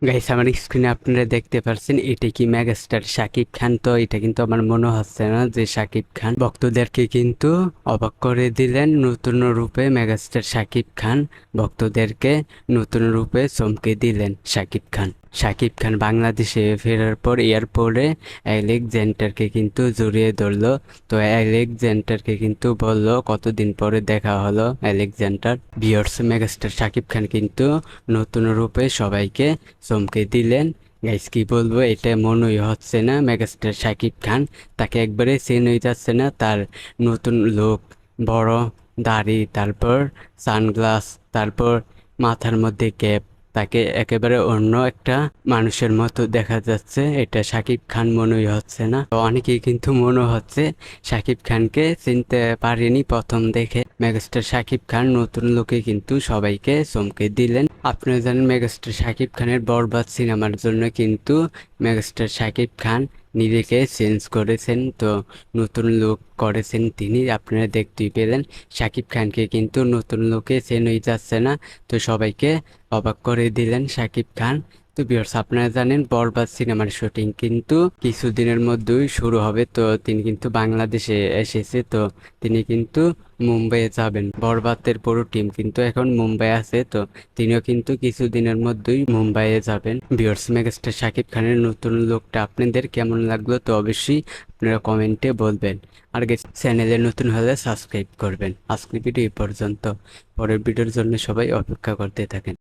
Guys, আমার স্ক্রিনে আপনারা দেখতে পাচ্ছেন এটা কি মেগাস্টার শাকিব খান। তো এটা কিন্তু আমার মনে হচ্ছে না যে শাকিব খান। ভক্তদেরকে কিন্তু অবাক করে দিলেন নতুন রূপে মেগাস্টার শাকিব খান। ভক্তদেরকে নতুন রূপে চমকে দিলেন শাকিব খান। শাকিব খান বাংলাদেশে ফেরার পর এয়ারপোর্টে আলেকজান্ডারকে কিন্তু জড়িয়ে ধরলো। তো আলেকজান্ডারকে কিন্তু বললো কতদিন পরে দেখা হলো Alexander. Viewers, megastar Shakib Khan কিন্তু নতুন রূপে সবাইকে চমকে দিলেন। গাইস, কি বলবো, এটা মনেই হচ্ছে না মেগাস্টার শাকিব খান। তাকে একবারে চেন হয়ে যাচ্ছে না। তার নতুন লুক, বড় দাড়ি, তারপর সানগ্লাস, তারপর মাথার মধ্যে ক্যাপ, তাকে একেবারে অন্য একটা মানুষের মতো দেখা যাচ্ছে। এটা শাকিব খান মনেই হচ্ছে না। তো অনেকেই কিন্তু মনে হচ্ছে শাকিব খানকে চিনতে পারেনি প্রথম দেখে। মেগাস্টার শাকিব খান নতুন লোকে কিন্তু সবাইকে চমকে দিলেন। আপনারা জানেন মেগাস্টার শাকিব খানের বরবাদ সিনেমার জন্য কিন্তু মেগাস্টার শাকিব খান নিজেকে চেঞ্জ করেছেন। তো নতুন লুক করেছেন তিনি, আপনারা দেখতেই পেলেন। শাকিব খানকে কিন্তু নতুন লুকে চেন হয়ে যাচ্ছে না। তো সবাইকে অবাক করে দিলেন শাকিব খান। তো ভিউয়ার্স, আপনারা জানেন বরবাদ সিনেমার শুটিং কিন্তু কিছুদিনের মধ্যেই শুরু হবে। তো তিনি কিন্তু বাংলাদেশে এসেছে। তো তিনি কিন্তু মুম্বাইয়ে যাবেন। বরবাদের পুরো টিম কিন্তু এখন মুম্বাই আছে। তো তিনিও কিন্তু কিছুদিনের মধ্যেই মুম্বাইয়ে যাবেন। ভিউয়ার্স, মেগাস্টার শাকিব খানের নতুন লুকটা আপনাদের কেমন লাগলো তো অবশ্যই আপনারা কমেন্টে বলবেন। আর চ্যানেলে নতুন হলে সাবস্ক্রাইব করবেন। আজকের ভিডিও এই পর্যন্ত। পরের ভিডিওর জন্য সবাই অপেক্ষা করতে থাকেন।